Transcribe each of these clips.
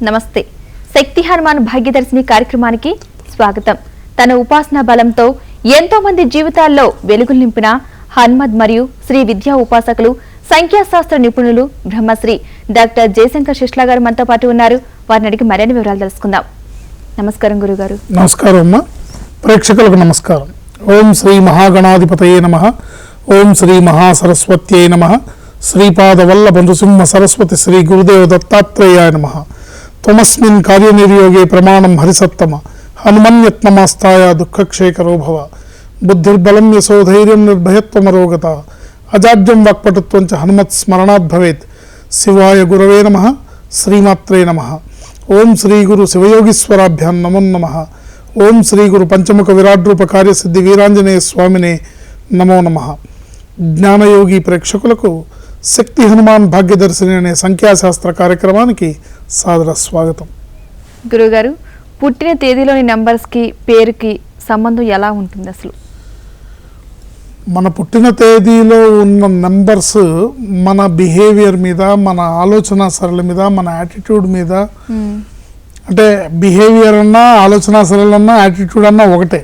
నమస్తే. శక్తి హనుమాన్ భాగ్యదర్శిని కార్యక్రమానికి స్వాగతం. తన ఉపాసనా బలంతో ఎంతో మంది జీవితాల్లో వెలుగులు నింపిన హనుమద్ మరియు శ్రీ విద్యా ఉపాసకులు సంఖ్యాశాస్త్ర నిపుణులు బ్రహ్మశ్రీ డాక్టర్ జయశంకర్ శిష్లా గారు మనతో పాటు ఉన్నారు. వారిని అడిగి మరిన్ని వివరాలు తెలుసుకుందాం. నమస్కారం గురుగారు. నమస్కారం అమ్మా. ప్రేక్షకులకు నమస్కారం. ఓం శ్రీ మహాగణాధిపతయే నమః. ఓం శ్రీ మహాసరస్వత్యై నమః. శ్రీపాదవల్లభ నృసింహ సరస్వతి శ్రీ గురుదేవ దత్తాత్రేయాయ నమః. త్వమస్మిన్ కార్యనిర్యోగే ప్రమాణం హరిసత్తమ హనుమన్యత్నమాస్తాయ దుఃఖక్షేకరో భవ. బుద్ధిర్బలం యశోధైర్యం నిర్భయత్వమరోగత అజాడ్యం వాక్పటుత్వం చ హనుమత్ స్మరణాత్ భవేత్. శివాయ గురవే నమః. శ్రీమాత్రే నమః. ఓం శ్రీ గురు శివయోగీశ్వరాభ్యాం నమో నమః. ఓం శ్రీ గురు పంచముఖ విరాడ్రూప కార్యసిద్ధి వీరాంజనేయ స్వామినే నమో నమః. జ్ఞానయోగి ప్రేక్షకులకు శక్తి హనుమాన్ భాగ్యదర్శిని అనే సంఖ్యాశాస్త్ర కార్యక్రమానికి సాదర స్వాగతం. గురుగారు, పుట్టిన తేదీలోని నంబర్స్కి పేరుకి సంబంధం ఎలా ఉంటుంది? అసలు మన పుట్టిన తేదీలో ఉన్న నంబర్స్ మన బిహేవియర్ మీద, మన ఆలోచన సరళి మీద, మన యాటిట్యూడ్ మీద, అంటే బిహేవియర్ అన్నా ఆలోచన సరళి అన్నా యాటిట్యూడ్ అన్నా ఒకటే,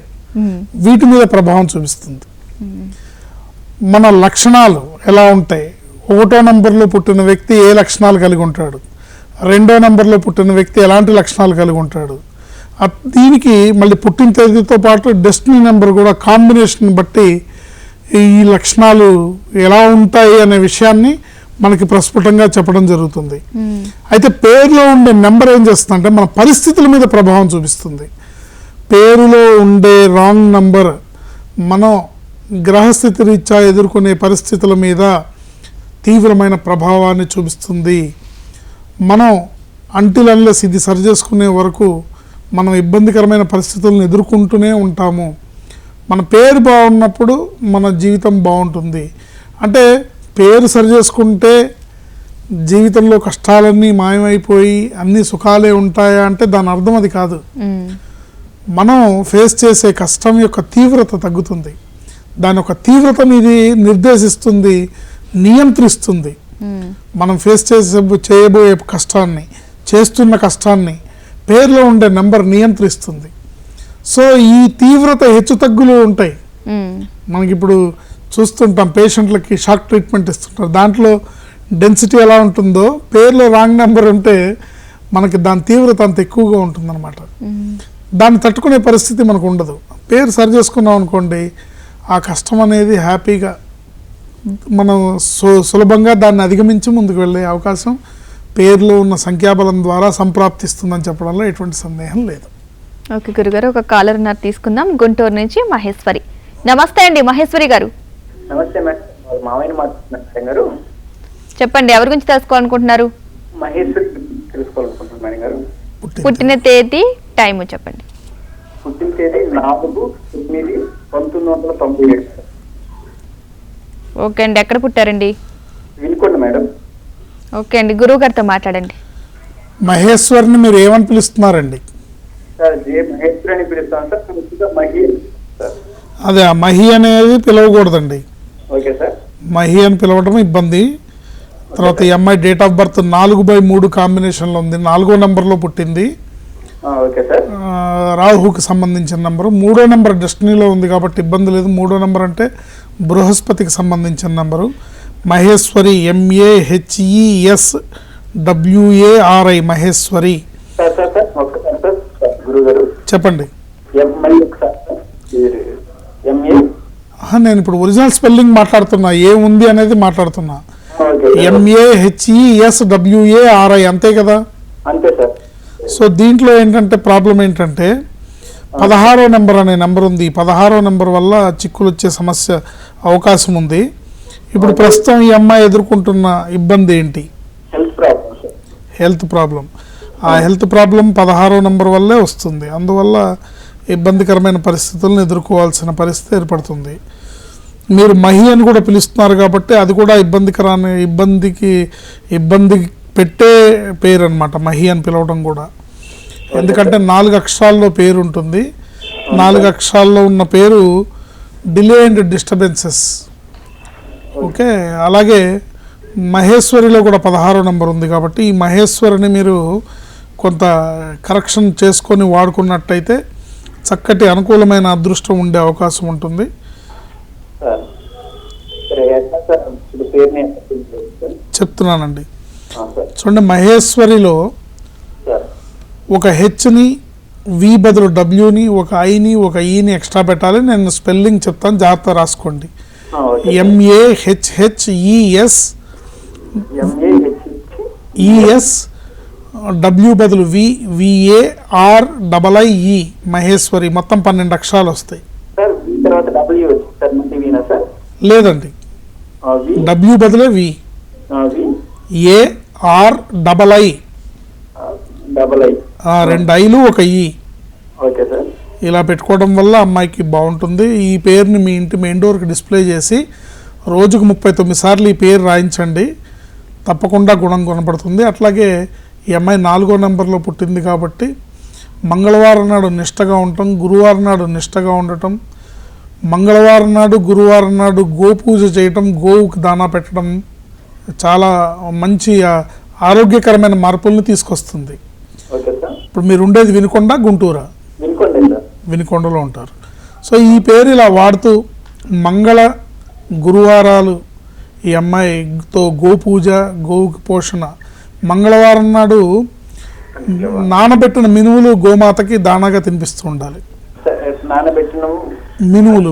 వీటి మీద ప్రభావం చూపిస్తుంది. మన లక్షణాలు ఎలా ఉంటాయి? 1వ నంబర్లో పుట్టిన వ్యక్తి ఏ లక్షణాలు కలిగి ఉంటాడు, 2వ నంబర్లో పుట్టిన వ్యక్తి ఎలాంటి లక్షణాలు కలిగి ఉంటాడు, దీనికి మళ్ళీ పుట్టిన తేదీతో పాటు డెస్టినీ నెంబర్ కూడా కాంబినేషన్ బట్టి ఈ లక్షణాలు ఎలా ఉంటాయి అనే విషయాన్ని మనకి ప్రస్ఫుటంగా చెప్పడం జరుగుతుంది. అయితే పేరులో ఉండే నెంబర్ ఏం చేస్తుందంటే మన పరిస్థితుల మీద ప్రభావం చూపిస్తుంది. పేరులో ఉండే రాంగ్ నంబర్ మనం గ్రహస్థితి రీత్యా ఎదుర్కొనే పరిస్థితుల మీద తీవ్రమైన ప్రభావాన్ని చూపిస్తుంది. మనం అన్లెస్ ఇది సరి చేసుకునే వరకు మనం ఇబ్బందికరమైన పరిస్థితులను ఎదుర్కొంటూనే ఉంటాము. మన పేరు బాగున్నప్పుడు మన జీవితం బాగుంటుంది. అంటే పేరు సరి చేసుకుంటే జీవితంలో కష్టాలన్నీ మాయమైపోయి అన్ని సుఖాలే ఉంటాయా అంటే దాని అర్థం అది కాదు. మనం ఫేస్ చేసే కష్టం యొక్క తీవ్రత తగ్గుతుంది. దాని యొక్క తీవ్రతని ఇది నిర్దేశిస్తుంది, నియంత్రిస్తుంది. మనం ఫేస్ చేయబోయే కష్టాన్ని, చేస్తున్న కష్టాన్ని పేరులో ఉండే నెంబర్ నియంత్రిస్తుంది. సో ఈ తీవ్రత హెచ్చు తగ్గులు ఉంటాయి. మనకి ఇప్పుడు చూస్తుంటాం, పేషెంట్లకి షాక్ ట్రీట్మెంట్ ఇస్తుంటారు. దాంట్లో డెన్సిటీ ఎలా ఉంటుందో పేరులో రాంగ్ నెంబర్ ఉంటే మనకి దాని తీవ్రత అంత ఎక్కువగా ఉంటుందన్నమాట. దాన్ని తట్టుకునే పరిస్థితి మనకు ఉండదు. పేరు సరి చేసుకున్నాం అనుకోండి, ఆ కష్టం అనేది హ్యాపీగా మనం సులభంగా దాన్ని అధిగమించి ముందుకు వెళ్ళే అవకాశం పేరులో ఉన్న సంఖ్యాబలం ద్వారా సంప్రాప్తిస్తుందని చెప్పడంలో ఎటువంటి సందేహం లేదు. ఓకే గురుగారు, ఒక కాలర్ ఉన్నారు, తీసుకుందాం. గుంటూరు నుంచి మహేశ్వరి. నమస్తే అండి మహేశ్వరి గారు. నమస్తే మేడం, మావయ్య మాట్లాడుతున్నారు. చెప్పండి, ఎవరి గురించి తెలుసుకోవాలనుకుంటున్నారు? మహేశ్వరి తెలుసుకోవాలనుకుంటున్నాను మేడం గారు. పుట్టిన తేదీ, టైము చెప్పండి. పుట్టిన తేదీ 4/9/1997. ఓకే అండి, ఎక్కడ పుట్టారండి? వినుకోండి మేడం. ఓకే అండి, గురువు గారితో మాట్లాడండి. మహేశ్వరిని మీరు ఏమని పిలుస్తున్నారండి? సార్ మహేశ్వరి అని పిలుస్తాను సార్. మహి సార్. అదే ఆ మహి అనేది పిలవకూడదండి. Okay sir. మహి అని పిలవడం ఇబ్బంది. తర్వాత ఈ అమ్మాయి డేట్ ఆఫ్ బర్త్ 4/3 కాంబినేషన్లో ఉంది, 4వ నెంబర్లో పుట్టింది. Okay sir. రాహుకి సంబంధించిన నెంబరు. 3వ నెంబర్ డెస్టినీలో ఉంది కాబట్టి ఇబ్బంది లేదు. 3వ నెంబర్ అంటే బృహస్పతికి సంబంధించిన నెంబరు. మహేశ్వరి, MAHESWARI, మహేశ్వరి. చెప్పండి. నేను ఇప్పుడు ఒరిజినల్ స్పెల్లింగ్ మాట్లాడుతున్నా, ఏముంది అనేది మాట్లాడుతున్నా. MAHESWARI అంతే కదా? అంతే సార్. సో దీంట్లో ఏంటంటే ప్రాబ్లం ఏంటంటే 16వ నెంబర్ అనే నెంబర్ ఉంది. 16వ నెంబర్ వల్ల చిక్కులు వచ్చే సమస్య అవకాశం ఉంది. ఇప్పుడు ప్రస్తుతం ఈ అమ్మాయి ఎదుర్కొంటున్న ఇబ్బంది ఏంటి? Health problem. ఆ హెల్త్ ప్రాబ్లం 16వ నెంబర్ వల్లే వస్తుంది. అందువల్ల ఇబ్బందికరమైన పరిస్థితులను ఎదుర్కోవాల్సిన పరిస్థితి ఏర్పడుతుంది. మీరు మహి అని కూడా పిలుస్తున్నారు కాబట్టి అది కూడా ఇబ్బంది పెట్టే పేరు అనమాట, మహి అని పిలవడం కూడా. ఎందుకంటే 4 అక్షరాల్లో పేరు ఉంటుంది. 4 అక్షరాల్లో ఉన్న పేరు డిలే అండ్ డిస్టర్బెన్సెస్. ఓకే, అలాగే మహేశ్వరిలో కూడా 16వ నెంబర్ ఉంది కాబట్టి ఈ మహేశ్వరిని మీరు కొంత కరెక్షన్ చేసుకొని వాడుకున్నట్టయితే చక్కటి అనుకూలమైన అదృష్టం ఉండే అవకాశం ఉంటుంది. సార్ సరే ఎట్లా సార్ ఇప్పుడు పేరుని ఎట్లా పిలుస్తారు సార్? చెప్తున్నానండి. సార్ చూడండి, మహేశ్వరిలో సార్ ఒక హెచ్ని వి బదులు డబ్ల్యూని, ఒక ఐని, ఒక ఈని ఎక్స్ట్రా పెట్టాలి. నేను స్పెల్లింగ్ చెప్తాను, జాగ్రత్త రాసుకోండి. ఓకే. MAHHES ES డబ్ల్యూ బదులు VARII మహేశ్వరి. మొత్తం 12 అక్షరాలు వస్తాయి. సార్ వి తర్వాత డబ్ల్యూ వచ్చి సార్ మళ్ళీ వీనా సార్? లేదండి, వి డబ్ల్యూ బదులే V, V ARII, double I. 2 ఐలు ఒక ఈ. Okay sir. ఇలా పెట్టుకోవడం వల్ల అమ్మాయికి బాగుంటుంది. ఈ పేరుని మీ ఇంటి మెయిన్ డోర్కి డిస్ప్లే చేసి రోజుకు 39 సార్లు ఈ పేరు రాయించండి, తప్పకుండా గుణం కనపడుతుంది. అట్లాగే ఈ అమ్మాయి 4వ నెంబర్లో పుట్టింది కాబట్టి మంగళవారం నాడు నిష్టగా ఉండటం, గురువారం నాడు నిష్టగా ఉండటం, మంగళవారం నాడు గురువారం నాడు గోపూజ చేయటం, గోవుకి దానా పెట్టడం చాలా మంచి ఆరోగ్యకరమైన మార్పుల్ని తీసుకొస్తుంది. Okay sir. ఇప్పుడు మీరు ఉండేది వినుకొండ, గుంటూరా? వినుకోండి సార్. వినుకొండలో ఉంటారు. సో ఈ పేరు ఇలా వాడుతూ మంగళ గురువారాలు ఈ అమ్మాయితో గోపూజ, గోవుకి పోషణ, మంగళవారం నాడు నానబెట్టిన మినువులు గోమాతకి దానాగా తినిపిస్తూ ఉండాలి. సార్, నానబెట్టిన మినువులు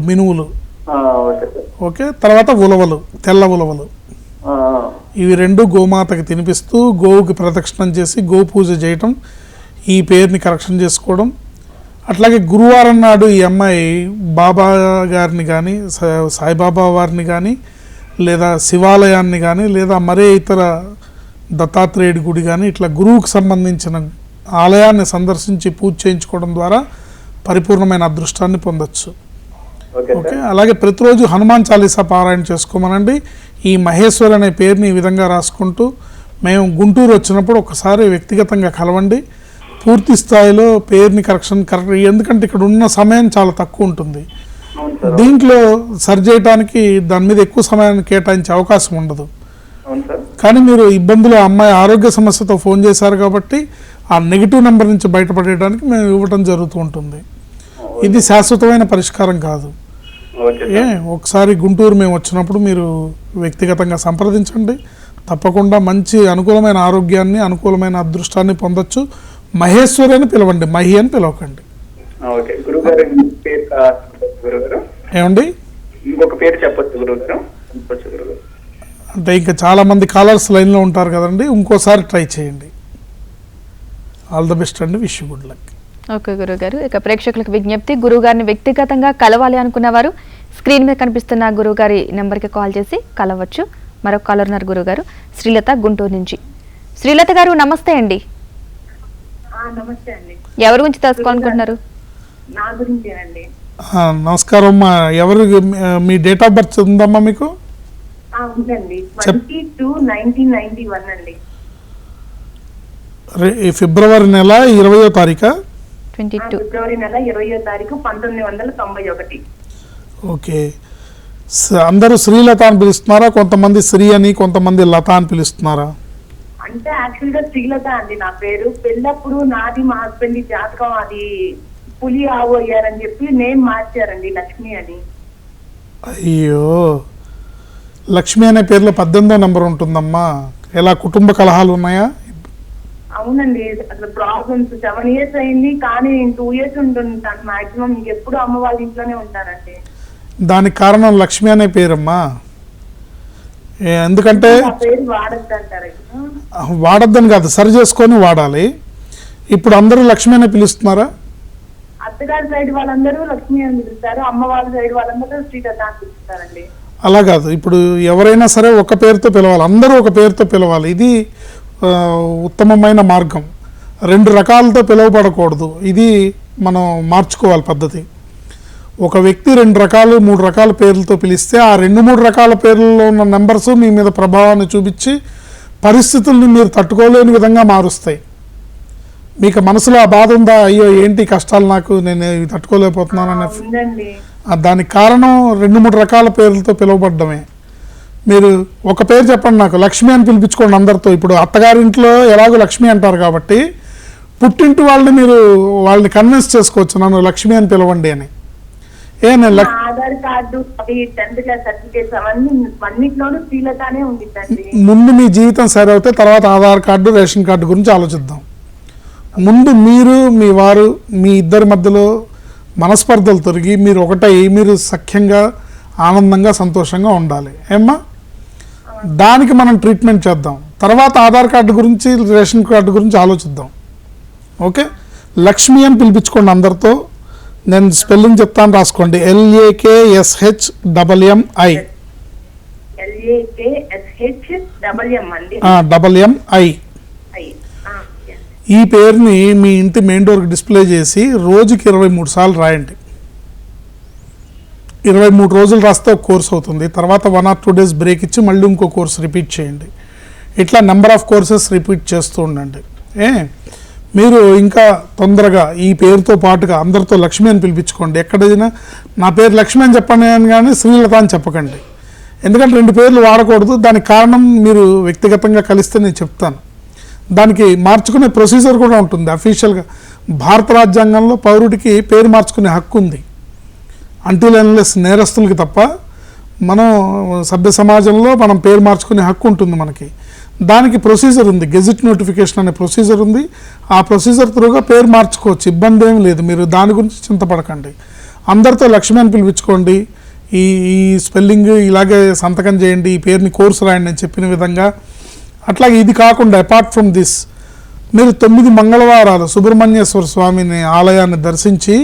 ఓకే సార్. ఓకే. తర్వాత ఉలవలు, తెల్ల ఉలవలు, ఇవి 2 గోమాతకి తినిపిస్తూ గోవుకి ప్రదక్షిణం చేసి గోపూజ చేయటం, ఈ పేరుని కరెక్షన్ చేసుకోవడం. అట్లాగే గురువారం నాడు ఈ అమ్మాయి బాబా గారిని కానీ, సాయిబాబా వారిని కానీ, లేదా శివాలయాన్ని కానీ, లేదా మరే ఇతర దత్తాత్రేయుడి గుడి కానీ, ఇట్లా గురువుకు సంబంధించిన ఆలయాన్ని సందర్శించి పూజ చేయించుకోవడం ద్వారా పరిపూర్ణమైన అదృష్టాన్ని పొందొచ్చు. ఓకే. అలాగే ప్రతిరోజు హనుమాన్ చాలీసా పారాయణ చేసుకోమనండి. ఈ మహేశ్వర్ అనే పేరుని ఈ విధంగా రాసుకుంటూ మేము గుంటూరు వచ్చినప్పుడు ఒకసారి వ్యక్తిగతంగా కలవండి. పూర్తి స్థాయిలో పేరుని కరెక్ట్, ఎందుకంటే ఇక్కడ ఉన్న సమయం చాలా తక్కువ ఉంటుంది. దీంట్లో సరి చేయడానికి దాని మీద ఎక్కువ సమయాన్ని కేటాయించే అవకాశం ఉండదు. కానీ మీరు ఇబ్బందులు, అమ్మాయి ఆరోగ్య సమస్యతో ఫోన్ చేశారు కాబట్టి ఆ నెగిటివ్ నెంబర్ నుంచి బయటపడేయడానికి మేము ఇవ్వటం జరుగుతూ ఉంటుంది. ఇది శాశ్వతమైన పరిష్కారం కాదు. ఒకసారి గుంటూరు మేము వచ్చినప్పుడు మీరు వ్యక్తిగతంగా సంప్రదించండి, తప్పకుండా మంచి అనుకూలమైన ఆరోగ్యాన్ని, అనుకూలమైన అదృష్టాన్ని పొందొచ్చు. మహేశ్వరి అని పిలవండి, మహి అని పిలవకండి. ఏమండి, ఇంకొక పేరు చెప్పొచ్చు గురుగారు? అంటే ఇంకా చాలా మంది కాలర్స్ లైన్లో ఉంటారు కదండి, ఇంకోసారి ట్రై చేయండి. ఆల్ ద బెస్ట్ అండి, wish you good luck. Okay గురుగారు, ఇక ప్రేక్షకులకు విజ్ఞప్తి, గురుగారిని వ్యక్తిగతంగా కలవాలి అనుకున్న వారు స్క్రీన్ మీద కనిపిస్తున్న గురుగారి నెంబర్కి కాల్ చేసి కలవచ్చు. మరొక కాలర్ ఉన్నారు గురుగారు, శ్రీలత గుంటూరు నుంచి. శ్రీలత గారు నమస్తే అండి. నమస్తే అండి. ఎవరి గురించి తెలుసుకోవాలనుకుంటున్నారు? నా గురించి అండి. నమస్కారం అమ్మా. ఎవరు, మీ డేట్ ఆఫ్ బర్త్ ఉందమ్మా మీకు? ఉందండి, 22/1991 అండి. ఫిబ్రవరి నెల 20వ తారీఖా? ఫిబ్రవరి నెల 20వ తారీఖు 1991. ఓకే. అందరూ శ్రీలత అని పిలుస్తున్నారా? కొంతమంది శ్రీ అని, కొంతమంది లత అని పిలుస్తున్నారా? అంటే యాక్చువల్ గా శ్రీలత అండి నా పేరు. పెళ్ళప్పుడు నాది మా హస్బెండ్ జాతకం అది పులి ఆవు అయ్యారని చెప్పి నేమ్ మార్చారండి, లక్ష్మి అని. అయ్యో, లక్ష్మి అనే పేరులో 18వ నెంబర్ ఉంటుందమ్మా. ఎలా, కుటుంబ కలహాలు ఉన్నాయా? అవునండి, అసలు ప్రాబ్లమ్స్ 7 years అయింది, కానీ 2 years ఉంటుంది మాక్సిమం. ఎప్పుడు అమ్మ వాళ్ళ ఇంట్లోనే ఉంటారండి. దానికి కారణం లక్ష్మి అనే పేరమ్మా. ఎందుకంటే వాడద్దని కాదు, సరి చేసుకొని వాడాలి. ఇప్పుడు అందరూ లక్ష్మి అనే పిలుస్తున్నారా? అత్తగారి సైడ్ వాళ్ళందరూ లక్ష్మి అని పిలుస్తారు, అమ్మ వాళ్ళ సైడ్ వాళ్ళందరూ శ్రీలత అని పిలుస్తారండి. అలా కాదు, ఇప్పుడు ఎవరైనా సరే ఒక పేరుతో పిలవాలి, అందరూ ఒక పేరుతో పిలవాలి. ఇది ఉత్తమమైన మార్గం. 2 రకాలతో పిలువబడకూడదు, ఇది మనం మార్చుకోవాలి పద్ధతి. ఒక వ్యక్తి 2 రకాలు 3 రకాల పేర్లతో పిలిస్తే ఆ 2-3 రకాల పేర్లలో ఉన్న నెంబర్స్ మీ మీద ప్రభావాన్ని చూపించి పరిస్థితుల్ని మీరు తట్టుకోలేని విధంగా మారుస్తాయి. మీకు మనసులో ఆ బాధ ఉందా, అయ్యో ఏంటి కష్టాలు నాకు, నేను ఇవి తట్టుకోలేకపోతున్నాను అనే, దానికి కారణం 2-3 రకాల పేర్లతో పిలువబడ్డమే. మీరు ఒక పేరు చెప్పండి నాకు, లక్ష్మి అని పిలిపించుకోండి అందరితో. ఇప్పుడు అత్తగారింట్లో ఎలాగో లక్ష్మి అంటారు కాబట్టి పుట్టింటి వాళ్ళని మీరు వాళ్ళని కన్విన్స్ చేసుకోవచ్చు, నన్ను లక్ష్మి అని పిలవండి అని. నేను నా ఆధార్ కార్డు అవి 10th క్లాస్ సర్టిఫికేట్స్ అవన్నీ అన్నిట్లోనూ శ్రీలతనే ఉంది తండ్రి. ముందు మీ జీవితం సరి అవుతే తర్వాత ఆధార్ కార్డు రేషన్ కార్డు గురించి ఆలోచిద్దాం. ముందు మీరు మీ వారు మీ ఇద్దరి మధ్యలో మనస్పర్ధలు తొలగి మీరు ఒకటై మీరు సఖ్యంగా ఆనందంగా సంతోషంగా ఉండాలి ఏమ్మా. దానికి మనం ట్రీట్మెంట్ చేద్దాం, తర్వాత ఆధార్ కార్డు గురించి రేషన్ కార్డు గురించి ఆలోచిద్దాం. ఓకే, లక్ష్మి అని పిలిపించుకోండి అందరితో. నేను స్పెల్లింగ్ చెప్తాను, రాసుకోండి. LAKSHMMI LAKSHMM అండి. MMI. ఈ పేరుని మీ ఇంటి మెయిన్ డోర్కి డిస్ప్లే చేసి రోజుకి 23 సార్లు రాయండి. 23 రోజులు రాస్తే ఒక కోర్స్ అవుతుంది. తర్వాత 1 or 2 days బ్రేక్ ఇచ్చి మళ్ళీ ఇంకో కోర్స్ రిపీట్ చేయండి. ఇట్లా నెంబర్ ఆఫ్ కోర్సెస్ రిపీట్ చేస్తూ ఉండండి. మీరు ఇంకా తొందరగా ఈ పేరుతో పాటుగా అందరితో లక్ష్మి అని పిలిపించుకోండి. ఎక్కడైనా నా పేరు లక్ష్మి అని చెప్పండి అని కానీ శ్రీలత అని చెప్పకండి. ఎందుకంటే 2 పేర్లు వాడకూడదు. దానికి కారణం మీరు వ్యక్తిగతంగా కలిస్తే నేను చెప్తాను. దానికి మార్చుకునే ప్రొసీజర్ కూడా ఉంటుంది అఫీషియల్గా. భారత రాజ్యాంగంలో పౌరుడికి పేరు మార్చుకునే హక్కు ఉంది, అంటిల్ అన్లెస్ నేరస్తులకి తప్ప. మనం సభ్య సమాజంలో మనం పేరు మార్చుకునే హక్కు ఉంటుంది మనకి. దానికి ప్రొసీజర్ ఉంది, గెజిట్ నోటిఫికేషన్ అనే ప్రొసీజర్ ఉంది. ఆ ప్రొసీజర్ త్రూగా పేరు మార్చుకోవచ్చు, ఇబ్బంది ఏం లేదు. మీరు దాని గురించి చింతపడకండి. అందరితో లక్ష్మి అని పిలిపించుకోండి. ఈ స్పెల్లింగ్ ఇలాగే సంతకం చేయండి, ఈ పేరుని కోర్సు రాయండి నేను చెప్పిన విధంగా. అట్లాగే ఇది కాకుండా అపార్ట్ ఫ్రమ్ దిస్ మీరు 9 మంగళవారాలు సుబ్రహ్మణ్యేశ్వర స్వామిని ఆలయాన్ని దర్శించి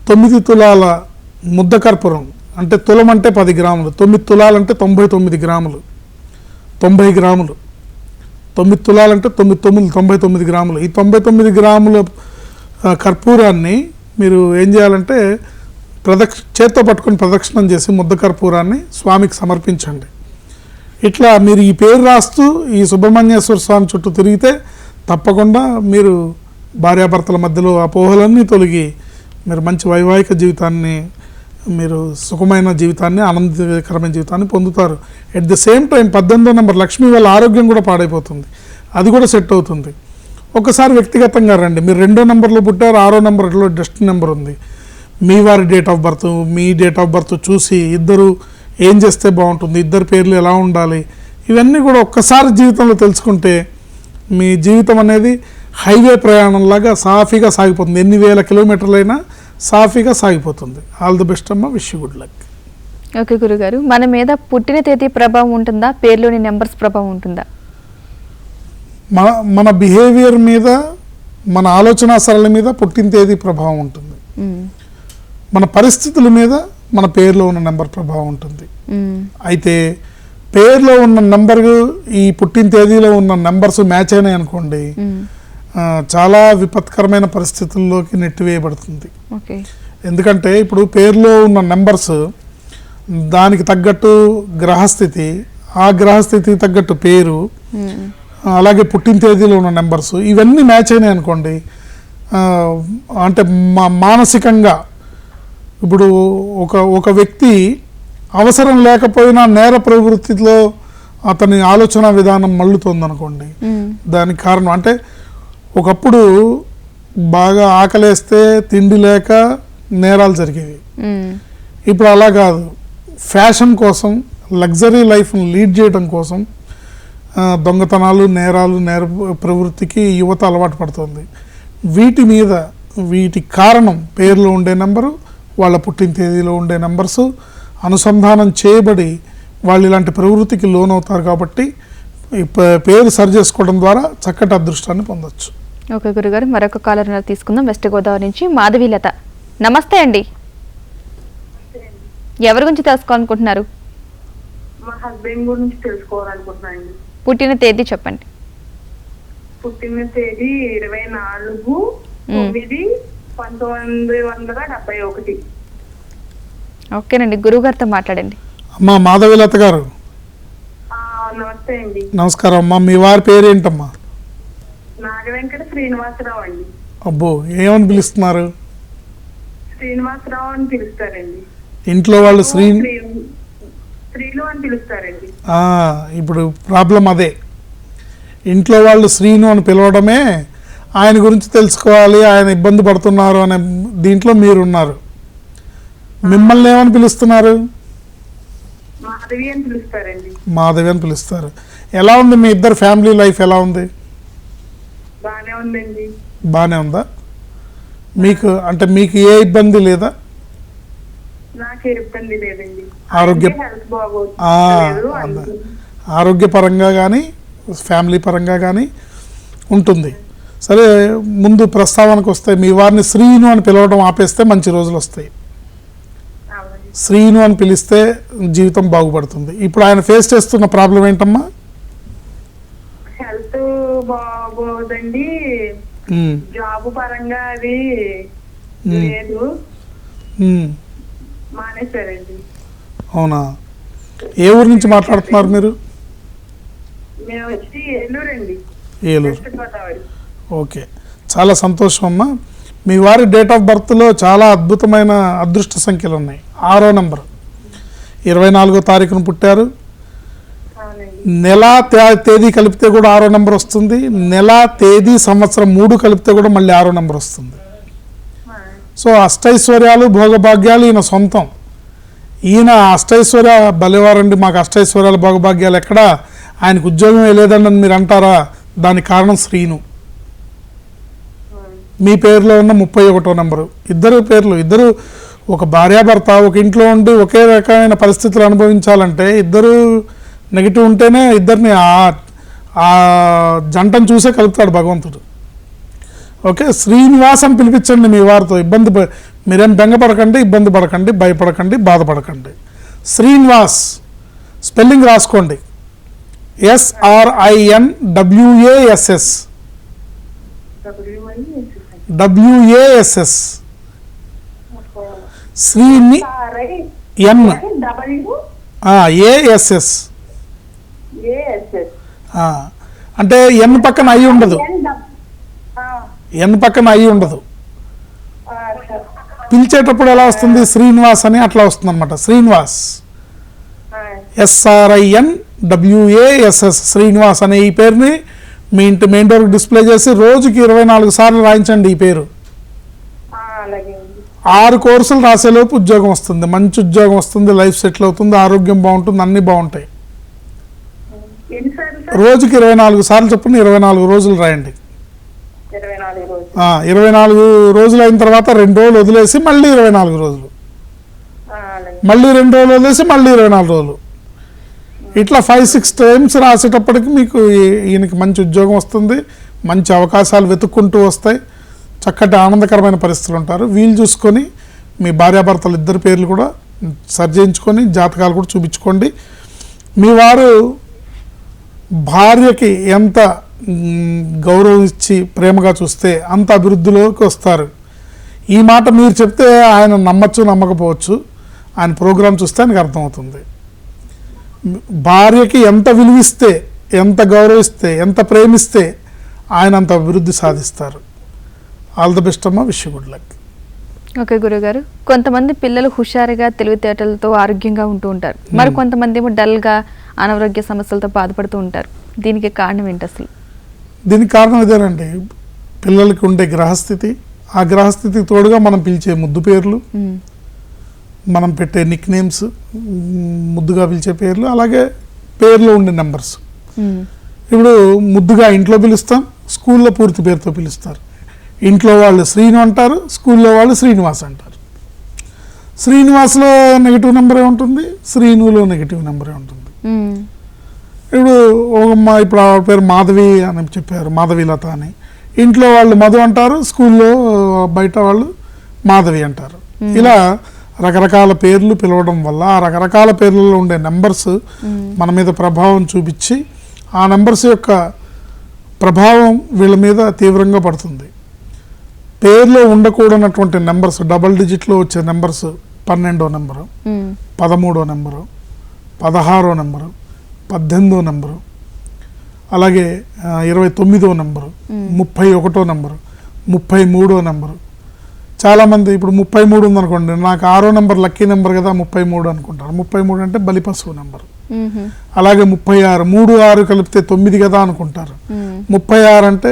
9 తులాల ముద్ద కర్పూరం, అంటే తులం అంటే 10 గ్రాములు, 9 తులాలంటే 99 గ్రాములు, 90 గ్రాములు. 9 తులాలంటే 99 గ్రాములు. ఈ 99 గ్రాముల కర్పూరాన్ని మీరు ఏం చేయాలంటే చేత్తో పట్టుకొని ప్రదక్షిణం చేసి ముద్ద కర్పూరాన్ని స్వామికి సమర్పించండి. ఇట్లా మీరు ఈ పేరు రాస్తూ ఈ సుబ్రహ్మణ్యేశ్వర స్వామి చుట్టూ తిరిగితే తప్పకుండా మీరు భార్యాభర్తల మధ్యలో అపోహలన్నీ తొలగి మీరు మంచి వైవాహిక జీవితాన్ని, మీరు సుఖమైన జీవితాన్ని, ఆనందకరమైన జీవితాన్ని పొందుతారు. ఎట్ ది సేమ్ టైం 18వ నెంబర్ లక్ష్మి వాళ్ళ ఆరోగ్యం కూడా పాడైపోతుంది, అది కూడా సెట్ అవుతుంది. ఒకసారి వ్యక్తిగతంగా రండి. మీరు 2వ నెంబర్లో పుట్టారు, 6వ నెంబర్లో డెస్టినీ నెంబర్ ఉంది. మీ వారి date of birth, me date of birth చూసి ఇద్దరు ఏం చేస్తే బాగుంటుంది, ఇద్దరు పేర్లు ఎలా ఉండాలి, ఇవన్నీ కూడా ఒక్కసారి జీవితంలో తెలుసుకుంటే మీ జీవితం అనేది హైవే ప్రయాణంలాగా సాఫీగా సాగిపోతుంది. ఎన్ని వేల కిలోమీటర్లైనా సాఫీగా సాగిపోతుంది. ఆల్ ది బెస్ట్ అమ్మ, wish you good luck. Okay గురుగారు, మన మీద పుట్టిన తేదీ ప్రభావం ఉంటుందా, పేర్లోని నెంబర్స్ ప్రభావం ఉంటుందా? మన బిహేవియర్ మీద, మన ఆలోచన సరళి మీద పుట్టిన తేదీ ప్రభావం ఉంటుంది. మన పరిస్థితుల మీద మన పేరులో ఉన్న నెంబర్ ప్రభావం ఉంటుంది. అయితే పేరులో ఉన్న నెంబర్ ఈ పుట్టిన తేదీలో ఉన్న నెంబర్స్ మ్యాచ్ అయినాయి అనుకోండి, చాలా విపత్కరమైన పరిస్థితుల్లోకి నెట్టివేయబడుతుంది. ఎందుకంటే ఇప్పుడు పేరులో ఉన్న నెంబర్స్ దానికి తగ్గట్టు గ్రహస్థితి, ఆ గ్రహస్థితికి తగ్గట్టు పేరు, అలాగే పుట్టిన తేదీలో ఉన్న నెంబర్స్ ఇవన్నీ మ్యాచ్ అయినాయి అనుకోండి, అంటే మానసికంగా ఇప్పుడు ఒక వ్యక్తి అవసరం లేకపోయినా నేర ప్రవృత్తిలో అతని ఆలోచన విధానం మళ్ళుతుంది అనుకోండి. దానికి కారణం అంటే ఒకప్పుడు బాగా ఆకలేస్తే తిండి లేక నేరాలు జరిగేవి. ఇప్పుడు అలా కాదు, ఫ్యాషన్ కోసం, లగ్జరీ లైఫ్ను లీడ్ చేయడం కోసం దొంగతనాలు, నేర ప్రవృత్తికి యువత అలవాటు పడుతుంది. వీటి కారణం పేరులో ఉండే నెంబరు, వాళ్ళ పుట్టిన తేదీలో ఉండే నెంబర్సు అనుసంధానం చేయబడి వాళ్ళు ఇలాంటి ప్రవృత్తికి లోనవుతారు. కాబట్టి పేరు సరి చేసుకోవడం ద్వారా చక్కటి అదృష్టాన్ని పొందొచ్చు. ఓకే గురుగారు, మరొక కాలర్ తీసుకుందాం. వెస్ట్ గోదావరి నుంచి మాధవీలత. నమస్తే అండి, ఎవరి గురించి తెలుసుకోవాలనుకుంటున్నారు? మా హస్బెండ్ గురించి తెలుసుకోవాలనుకుంటున్నాను. పుట్టిన తేదీ చెప్పండి. పుట్టిన తేదీ 24/9/1971. ఓకేనండి, గురుగారితో మాట్లాడండి. అమ్మా మాధవీలత గారు. నమస్తే అండి. నమస్కారం అమ్మా, మీ వారి పేరు ఏంటమ్మా? నాగవెంకట శ్రీనివాసరావు అండి. అబ్బో, ఏమని పిలుస్తున్నారు? శ్రీనివాసరావు అని పిలుస్తారండి. ఇంట్లో వాళ్ళు శ్రీలు అని పిలుస్తారండి. ఇప్పుడు ప్రాబ్లం అదే, ఇంట్లో వాళ్ళు శ్రీను అని పిలవడమే ఆయన గురించి తెలుసుకోవాలి, ఆయన ఇబ్బంది పడుతున్నారు అనే దీంట్లో మీరున్నారు. మిమ్మల్ని ఏమని పిలుస్తున్నారు? మాధవి అని పిలుస్తారండి. మాధవి అని పిలుస్తారు. ఎలా ఉంది మీ ఇద్దరు ఫ్యామిలీ లైఫ్ ఎలా ఉంది? బానే ఉందండి. బాగానే ఉందా? మీకు అంటే మీకు ఏ ఇబ్బంది లేదా? నాకే ఇబ్బంది లేదండి. ఆరోగ్య హెల్త్ బాగోలేదు. ఆరోగ్యపరంగా కానీ ఫ్యామిలీ పరంగా కానీ ఉంటుంది. సరే, ముందు ప్రస్తావనకు వస్తే మీ వారిని శ్రీను అని పిలవడం ఆపేస్తే మంచి రోజులు వస్తాయి. శ్రీను అని పిలిస్తే జీవితం బాగుపడుతుంది. ఇప్పుడు ఆయన ఫేస్ చేస్తున్న ప్రాబ్లం ఏంటమ్మా? హెల్త్ బాగోదండి. జాబ్ పరంగా అది లేదు, మానేశారండి. అవునా? ఏ ఊరు నుంచి మాట్లాడుతున్నారు మీరు? మేము వచ్చి ఏలూరండి. ఏలూరు. వెస్ట్ గోదావరి. ఓకే, చాలా సంతోషం అమ్మా. మీ వారి డేట్ ఆఫ్ బర్త్లో చాలా అద్భుతమైన అదృష్ట సంఖ్యలు ఉన్నాయి. 6వ నెంబర్, 24వ తారీఖున పుట్టారు. నెల తేదీ కలిపితే కూడా 6వ నెంబర్ వస్తుంది. నెల తేదీ సంవత్సరం 3 కలిపితే కూడా మళ్ళీ 6వ నెంబర్ వస్తుంది. సో అష్టైశ్వర్యాలు భోగభాగ్యాలు ఈయన సొంతం. ఈయన అష్టైశ్వర్య బలివారండి, మాకు అష్టైశ్వర్యాలు భోగభాగ్యాలు ఎక్కడ, ఆయనకు ఉద్యోగం లేదండి మీరు అంటారా? దానికి కారణం శ్రీను. మీ పేరులో ఉన్న 31వ నెంబరు. ఇద్దరు ఒక భార్యాభర్త ఒక ఇంట్లో ఉండి ఒకే రకమైన పరిస్థితులు అనుభవించాలంటే ఇద్దరు నెగిటివ్ ఉంటేనే ఇద్దరిని ఆ జంటను చూసే కలుపుతాడు భగవంతుడు. ఓకే, శ్రీనివాస్ అని పిలిపించండి మీ వారితో. మీరేం బెంగపడకండి, ఇబ్బంది పడకండి, భయపడకండి, బాధపడకండి. శ్రీనివాస్ స్పెల్లింగ్ రాసుకోండి. SRINWASS. WASS. శ్రీని ఎన్ ASS. అంటే ఎన్ పక్కన అయి ఉండదు, ఎన్ పక్కన అయి ఉండదు. పిలిచేటప్పుడు ఎలా వస్తుంది? శ్రీనివాస్ అని అట్లా వస్తుంది అనమాట. శ్రీనివాస్, SRINWASS, శ్రీనివాస్ అనే ఈ పేరుని మీ ఇంటి మెయిన్ డోర్కి డిస్ప్లే చేసి రోజుకి 24 సార్లు రాయించండి ఈ పేరు. 6 కోర్సులు రాసేలోపు ఉద్యోగం వస్తుంది, మంచి ఉద్యోగం వస్తుంది, లైఫ్ సెటిల్ అవుతుంది, ఆరోగ్యం బాగుంటుంది, అన్నీ బాగుంటాయి. రోజుకి 24 సార్లు చొప్పున 24 రోజులు రాయండి. 24 రోజులు అయిన తర్వాత 2 రోజులు వదిలేసి మళ్ళీ 24 రోజులు, మళ్ళీ 2 రోజులు వదిలేసి మళ్ళీ 24 రోజులు, ఇట్లా 5-6 టైమ్స్ రాసేటప్పటికి మీకు ఈయనకి మంచి ఉద్యోగం వస్తుంది, మంచి అవకాశాలు వెతుక్కుంటూ వస్తాయి, చక్కటి ఆనందకరమైన పరిస్థితులు ఉంటారు. వీలు చూసుకొని మీ భార్యాభర్తలు ఇద్దరు పేర్లు కూడా సర్జయించుకొని జాతకాలు కూడా చూపించుకోండి. మీ వారు భార్యకి ఎంత గౌరవం ఇచ్చి ప్రేమగా చూస్తే అంత అభివృద్ధిలోకి వస్తారు. ఈ మాట మీరు చెప్తే ఆయన నమ్మచ్చు నమ్మకపోవచ్చు, ఆయన ప్రోగ్రాం చూస్తే ఆయనకు అర్థమవుతుంది. భార్యకి ఎంత విలువిస్తే, ఎంత గౌరవిస్తే, ఎంత ప్రేమిస్తే ఆయన అంత అభివృద్ధి సాధిస్తారు. ఆల్ ద బెస్ట్ అమ్మా, wish you good luck. Okay గురుగారు, కొంతమంది పిల్లలు హుషారుగా తెలివితేటలతో ఆరోగ్యంగా ఉంటూ ఉంటారు, మరి కొంతమంది ఏమో డల్గా అనారోగ్య సమస్యలతో బాధపడుతూ ఉంటారు. దీనికి కారణం ఏంటి అసలు? దీనికి కారణం ఇదేనండి, పిల్లలకి ఉండే గ్రహస్థితి, ఆ గ్రహస్థితికి తోడుగా మనం పిలిచే ముద్దు పేర్లు, మనం పెట్టే నిక్ నేమ్స్, ముద్దుగా పిలిచే పేర్లు, అలాగే పేర్లో ఉండే నెంబర్స్. ఇప్పుడు ముద్దుగా ఇంట్లో పిలుస్తాం, స్కూల్లో పూర్తి పేరుతో పిలుస్తారు. ఇంట్లో వాళ్ళు శ్రీను అంటారు, స్కూల్లో వాళ్ళు శ్రీనివాస్ అంటారు. శ్రీనివాస్లో నెగిటివ్ నెంబరే ఉంటుంది, శ్రీనులో నెగిటివ్ నెంబరే ఉంటుంది. ఇప్పుడు ఇప్పుడు ఆ పేరు మాధవి అని చెప్పారు, మాధవీలత అని. ఇంట్లో వాళ్ళు మధు అంటారు, స్కూల్లో బయట వాళ్ళు మాధవి అంటారు. ఇలా రకరకాల పేర్లు పిలవడం వల్ల ఆ రకరకాల పేర్లలో ఉండే నెంబర్స్ మన మీద ప్రభావం చూపించి ఆ నెంబర్స్ యొక్క ప్రభావం వీళ్ళ మీద తీవ్రంగా పడుతుంది. పేర్లో ఉండకూడనటువంటి నెంబర్స్, డబల్ డిజిట్లో వచ్చే నెంబర్స్ 12వ నెంబరు, 13వ నెంబరు, 16వ నెంబరు, 18వ నెంబరు, అలాగే 29వ నెంబరు, 31వ నెంబరు, 33వ నెంబరు. చాలామంది ఇప్పుడు 33 ఉందనుకోండి, నాకు 6వ నెంబర్ లక్కీ నెంబర్ కదా 33 అనుకుంటారు. 33 అంటే బలిపశువు నెంబరు. అలాగే 36, 3, 6 కలిపితే 9 కదా అనుకుంటారు. 36 అంటే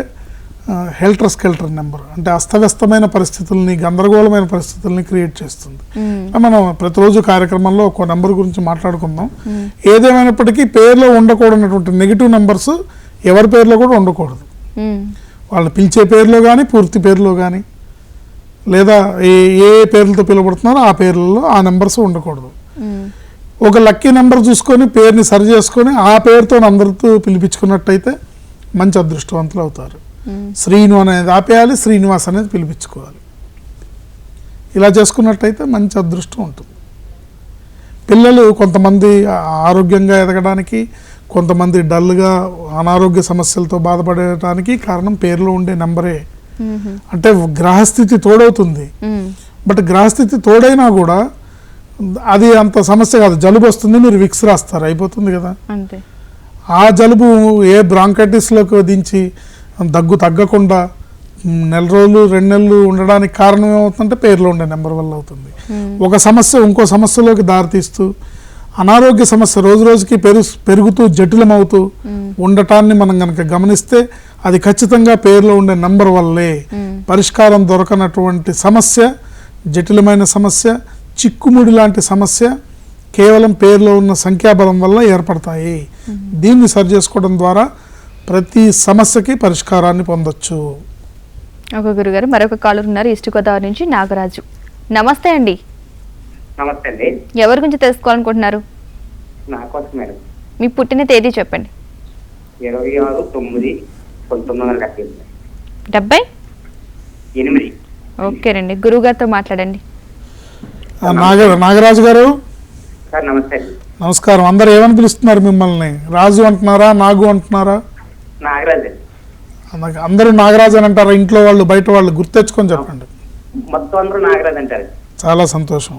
హెల్టర్ స్కెల్టర్ నెంబర్, అంటే అస్తవ్యస్తమైన పరిస్థితుల్ని, గందరగోళమైన పరిస్థితుల్ని క్రియేట్ చేస్తుంది. మనం ప్రతిరోజు కార్యక్రమంలో ఒక నెంబర్ గురించి మాట్లాడుకుందాం. ఏదేమైనప్పటికీ పేర్లో ఉండకూడనటువంటి నెగిటివ్ నెంబర్స్ ఎవరి పేర్లో కూడా ఉండకూడదు. వాళ్ళని పిలిచే పేర్లో కానీ, పూర్తి పేర్లో కానీ, లేదా ఏ పేర్లతో పిలువబడుతున్నారో ఆ పేర్లలో ఆ నెంబర్స్ ఉండకూడదు. ఒక లక్కీ నెంబర్ చూసుకొని పేరుని సరి చేసుకొని ఆ పేరుతో అందరితో పిలిపించుకున్నట్టయితే మంచి అదృష్టవంతులు అవుతారు. శ్రీను అనేది ఆపేయాలి, శ్రీనివాస్ అనేది పిలిపించుకోవాలి. ఇలా చేసుకున్నట్టయితే మంచి అదృష్టం ఉంటుంది. పిల్లలు కొంతమంది ఆరోగ్యంగా ఎదగడానికి, కొంతమంది డల్గా అనారోగ్య సమస్యలతో బాధపడటానికి కారణం పేరులో ఉండే నెంబరే. అంటే గ్రహస్థితి తోడవుతుంది, బట్ గ్రహస్థితి తోడైనా కూడా అది అంత సమస్య కాదు. జలుబు వస్తుంది, మీరు విక్స్ రాస్తారు, అయిపోతుంది కదా. ఆ జలుబు ఏ బ్రాంకైటిస్లోకి దించి దగ్గు తగ్గకుండా నెల రోజులు 2 నెలలు ఉండడానికి కారణం ఏమవుతుందంటే పేరులో ఉండే నెంబర్ వల్ల అవుతుంది. ఒక సమస్య ఇంకో సమస్యలోకి దారితీస్తూ అనారోగ్య సమస్య రోజు రోజుకి పెరుగుతూ జటిలమవుతూ ఉండటాన్ని మనం కనుక గమనిస్తే అది ఖచ్చితంగా పేరులో ఉండే నెంబర్ వల్లే. పరిష్కారం దొరకనటువంటి సమస్య, జటిలమైన సమస్య, చిక్కుముడి లాంటి సమస్య కేవలం పేరులో ఉన్న సంఖ్యాబలం వల్ల ఏర్పడతాయి. దీన్ని సరి చేసుకోవడం ద్వారా ప్రతి సమస్యకి పరిష్కారాన్ని పొందొచ్చు. ఒక గురుగారు, మరొక కాలర్ ఉన్నారు ఈస్ట్ గోదావరి నుంచి, నాగరాజు. నమస్తే అండి. నమస్తే అండి. ఎవరి గురించి తెలుసుకోవాలనుకుంటున్నారు? నా కోసం మేడం. మీ పుట్టిన తేదీ చెప్పండి. 26/9/1978. ఓకేనండి, గురువు గారితో మాట్లాడండి. నాగరాజు గారు సార్ నమస్తే అండి. నమస్కారం. అందరు ఏమని పిలుస్తున్నారు మిమ్మల్ని? రాజు అంటున్నారా, నాగు అంటున్నారా? నాగరాజు. అందరూ నాగరాజు అని అంటారా? ఇంట్లో వాళ్ళు, బయట వాళ్ళు? గుర్తెచ్చుకొని చెప్పండి. మొత్తం అందరూ నాగరాజు అంటారు. చాలా సంతోషం.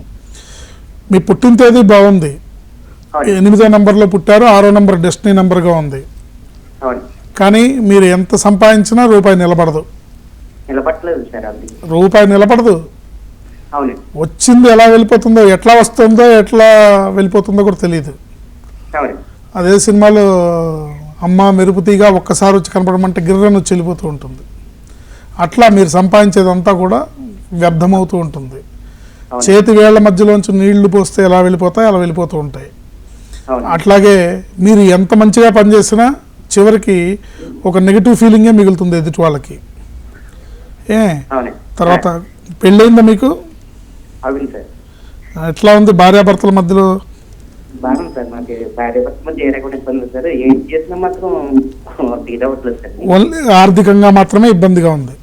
మీ పుట్టిన తేదీ బాగుంది. 8వ నెంబర్లో పుట్టారు. 6వ నెంబర్ డెస్టినీ నెంబర్గా ఉంది. కానీ మీరు ఎంత సంపాదించినా రూపాయి నిలబడదు. నిలబడలేదు సార్. రూపాయి నిలబడదు. వచ్చింది ఎలా వెళ్ళిపోతుందో, ఎట్లా వస్తుందో, ఎట్లా వెళ్ళిపోతుందో కూడా తెలియదు. అదే సినిమాలో అమ్మ మెరుపుతీగా ఒక్కసారి వచ్చి కనపడమంటే గిర్రను వచ్చి వెళ్ళిపోతూ ఉంటుంది. అట్లా మీరు సంపాదించేదంతా కూడా వ్యర్థమవుతూ ఉంటుంది. చేతి వేళ్ల మధ్యలోంచి నీళ్లు పోస్తే ఎలా వెళ్ళిపోతాయి అలా వెళ్ళిపోతూ ఉంటాయి. అట్లాగే మీరు ఎంత మంచిగా పనిచేసినా చివరికి ఒక నెగిటివ్ ఫీలింగే మిగులుతుంది ఎదుటి వాళ్ళకి. తర్వాత పెళ్ళయిందా మీకు? ఎట్లా ఉంది భార్యాభర్తల మధ్యలో? ఓన్లీ ఆర్థికంగా మాత్రమే ఇబ్బందిగా ఉంది.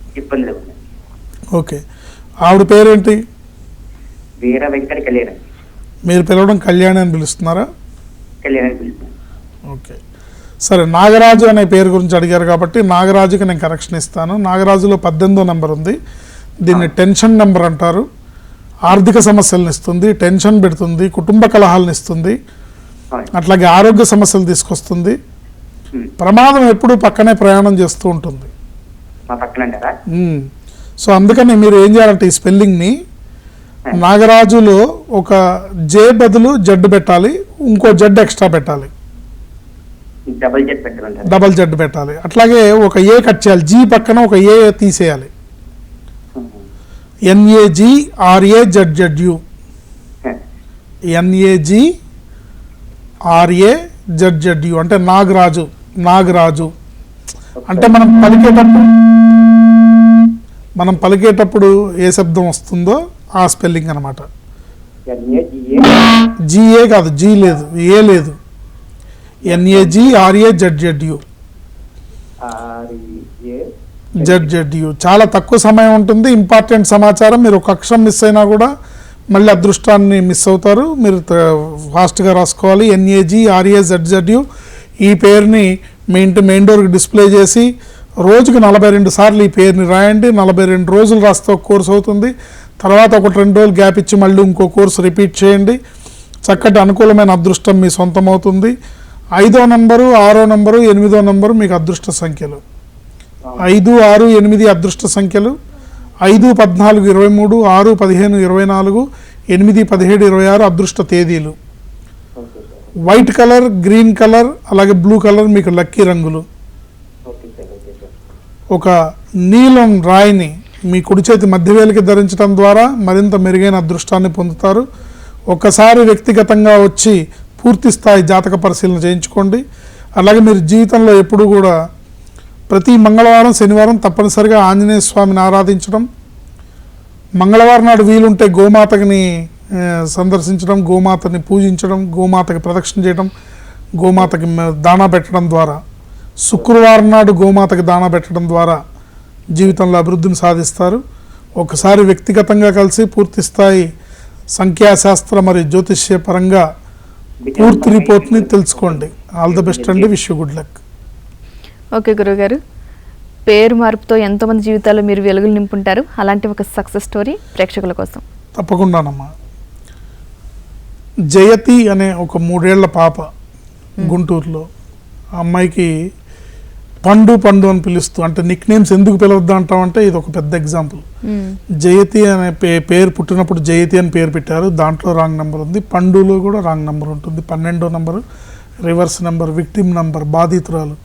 ఓకే. ఆవిడ పేరేంటి? వీర వెంకట కళ్యాణి. మీరు పిలవడం కళ్యాణి అని పిలుస్తున్నారా? కళ్యాణి పిలుస్తున్నారు. ఓకే, సరే. నాగరాజు అనే పేరు గురించి అడిగారు కాబట్టి నాగరాజుకి నేను కరెక్షన్ ఇస్తాను. నాగరాజులో 18వ నెంబర్ ఉంది. దీన్ని టెన్షన్ నెంబర్ అంటారు. ఆర్థిక సమస్యలను ఇస్తుంది, టెన్షన్ పెడుతుంది, కుటుంబ కలహాలను ఇస్తుంది, అట్లాగే ఆరోగ్య సమస్యలు తీసుకొస్తుంది. ప్రమాదం ఎప్పుడూ పక్కనే ప్రయాణం చేస్తూ ఉంటుంది. సో అందుకని మీరు ఏం చేయాలంటే ఈ స్పెల్లింగ్ని నాగరాజులో ఒక జే బదులు జడ్ పెట్టాలి, ఇంకో జడ్ ఎక్స్ట్రా పెట్టాలి, డబల్ జడ్ పెట్టాలి. అట్లాగే ఒక ఏ కట్ చేయాలి, జీ పక్కన ఒక ఏ తీసేయాలి. NAGRAZZU, NAGRAZZU అంటే నాగరాజు. నాగరాజు అంటే మనం పలికేటప్పుడు ఏ శబ్దం వస్తుందో ఆ స్పెల్లింగ్ అనమాట. GA కాదు, జీ లేదు, ఏ లేదు. NAGRAZZU. ZZU. చాలా తక్కువ సమయం ఉంటుంది. ఇంపార్టెంట్ సమాచారం. మీరు ఒక అక్షరం మిస్ అయినా కూడా మళ్ళీ అదృష్టాన్ని మిస్ అవుతారు. మీరు ఫాస్ట్గా రాసుకోవాలి. NAGRAZZU. ఈ పేరుని మీ ఇంటి మెయిన్ డోర్కి డిస్ప్లే చేసి రోజుకు 42 సార్లు ఈ పేరుని రాయండి. 42 రోజులు రాస్తే ఒక కోర్సు అవుతుంది. తర్వాత 1-2 రోజులు గ్యాప్ ఇచ్చి మళ్ళీ ఇంకో కోర్సు రిపీట్ చేయండి. చక్కటి అనుకూలమైన అదృష్టం మీ సొంతం అవుతుంది. 5వ నెంబరు, 6వ నెంబరు, 8వ నెంబరు మీకు అదృష్ట సంఖ్యలు. 5, 6, 8 అదృష్ట సంఖ్యలు. 5, 14, 23, 6, 15, 24, 8, 17, 26 అదృష్ట తేదీలు. వైట్ కలర్, గ్రీన్ కలర్, అలాగే బ్లూ కలర్ మీకు లక్కీ రంగులు. ఒక నీలం రాయిని మీ కుడి చేతి మధ్యవేలికి ధరించడం ద్వారా మరింత మెరుగైన అదృష్టాన్ని పొందుతారు. ఒకసారి వ్యక్తిగతంగా వచ్చి పూర్తి స్థాయి జాతక పరిశీలన చేయించుకోండి. అలాగే మీరు జీవితంలో ఎప్పుడు కూడా ప్రతి మంగళవారం శనివారం తప్పనిసరిగా ఆంజనేయ స్వామిని ఆరాధించడం, మంగళవారం నాడు వీలుంటే గోమాతని సందర్శించడం, గోమాతని పూజించడం, గోమాతకి ప్రదక్షిణ చేయడం, గోమాతకి దాణా పెట్టడం ద్వారా, శుక్రవారం నాడు గోమాతకి దాణా పెట్టడం ద్వారా జీవితంలో అభివృద్ధిని సాధిస్తారు. ఒకసారి వ్యక్తిగతంగా కలిసి పూర్తి స్థాయి సంఖ్యాశాస్త్ర మరియు జ్యోతిష్య పరంగా పూర్తి రిపోర్ట్ని తెలుసుకోండి. ఆల్ ద బెస్ట్ అండి. Wish you good luck. Okay గురుగారు, పేరు మార్పుతో ఎంతోమంది జీవితాల్లో మీరు వెలుగులు నింపుంటారు. అలాంటి ఒక సక్సెస్ స్టోరీ ప్రేక్షకుల కోసం. తప్పకుండానమ్మా. జయతి అనే ఒక 3 ఏళ్ల పాప గుంటూరులో, ఆ అమ్మాయికి పండు పండు అని పిలుస్తూ, అంటే నిక్ నేమ్స్ ఎందుకు పిలవద్దు అంటామంటే ఇది ఒక పెద్ద ఎగ్జాంపుల్. జయతి అనే పేరు పుట్టినప్పుడు జయతి అని పేరు పెట్టారు, దాంట్లో రాంగ్ నెంబర్ ఉంది. పండులో కూడా రాంగ్ నెంబర్ ఉంటుంది. 12వ number reverse number, victim number, బాధితురాలు.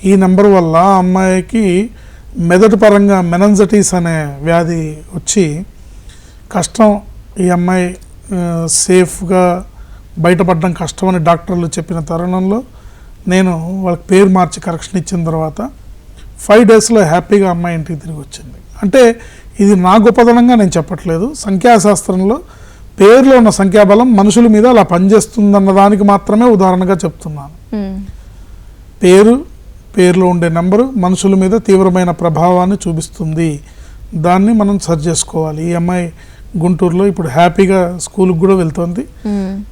ఈ నెంబర్ వల్ల ఆ అమ్మాయికి మెదడు పరంగా మెనంజైటిస్ అనే వ్యాధి వచ్చి కష్టం. ఈ అమ్మాయి సేఫ్గా బయటపడడం కష్టమని డాక్టర్లు చెప్పిన తరుణంలో నేను వాళ్ళకి పేరు మార్చి కరెక్షన్ ఇచ్చిన తర్వాత 5 డేస్లో హ్యాపీగా అమ్మాయి ఇంటికి తిరిగి వచ్చింది. అంటే ఇది నా గొప్పదనంగా నేను చెప్పట్లేదు. సంఖ్యాశాస్త్రంలో పేరులో ఉన్న సంఖ్యాబలం మనుషుల మీద అలా పనిచేస్తుందన్న దానికి మాత్రమే ఉదాహరణగా చెప్తున్నాను. పేరులో ఉండే నెంబరు మనుషుల మీద తీవ్రమైన ప్రభావాన్ని చూపిస్తుంది. దాన్ని మనం సరి చేసుకోవాలి. ఈ అమ్మాయి గుంటూరులో ఇప్పుడు హ్యాపీగా స్కూల్కి కూడా వెళ్తుంది.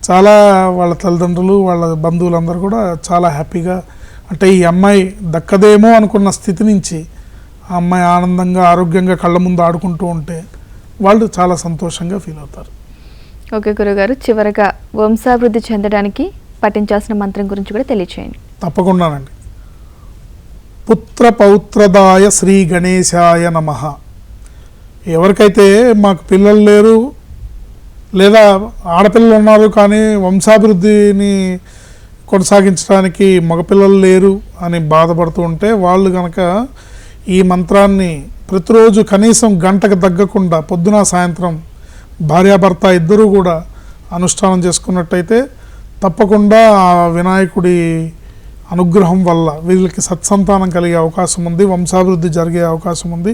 చాలా వాళ్ళ తల్లిదండ్రులు, వాళ్ళ బంధువులందరూ కూడా చాలా హ్యాపీగా, అంటే ఈ అమ్మాయి దక్కదేమో అనుకున్న స్థితి నుంచి ఆ అమ్మాయి ఆనందంగా ఆరోగ్యంగా కళ్ళ ముందు ఆడుకుంటూ ఉంటే వాళ్ళు చాలా సంతోషంగా ఫీల్ అవుతారు. ఓకే గురుగారు, చివరగా వంశాభివృద్ధి చెందడానికి పఠించాల్సిన మంత్రం గురించి కూడా తెలియచేయండి. తప్పకుండానండి. పుత్ర పౌత్రదాయ శ్రీ గణేశాయ నమః. ఎవరికైతే మాకు పిల్లలు లేరు లేదా ఆడపిల్లలు ఉన్నారు కానీ వంశాభివృద్ధిని కొనసాగించడానికి మగపిల్లలు లేరు అని బాధపడుతూ ఉంటే వాళ్ళు కనుక ఈ మంత్రాన్ని ప్రతిరోజు కనీసం గంటకు తగ్గకుండా పొద్దున సాయంత్రం భార్యాభర్త ఇద్దరూ కూడా అనుష్ఠానం చేసుకున్నట్టయితే తప్పకుండా ఆ వినాయకుడి అనుగ్రహం వల్ల వీళ్ళకి సత్సంతానం కలిగే అవకాశం ఉంది, వంశాభివృద్ధి జరిగే అవకాశం ఉంది.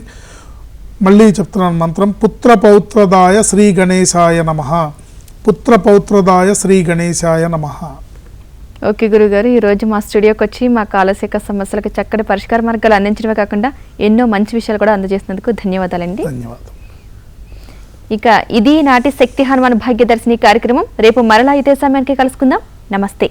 మళ్ళీ చెప్తున్నాను మంత్రం, పుత్ర పౌత్రదాయ శ్రీ గణేశాయ నమః. పుత్ర పౌత్రదాయ శ్రీ గణేశాయ నమః. ఓకే గురుగారు, ఈరోజు మా స్టూడియోకి వచ్చి మా కాలశేఖ సమస్యలకు చక్కటి పరిష్కార మార్గాలు అందించడమే కాకుండా ఎన్నో మంచి విషయాలు కూడా అందజేసినందుకు ధన్యవాదాలండి. ధన్యవాదాలు. ఇక ఇది నాటి శక్తి హనుమాన్ భాగ్యదర్శిని కార్యక్రమం. రేపు మరలా ఇదే సమయానికి కలుసుకుందాం. నమస్తే.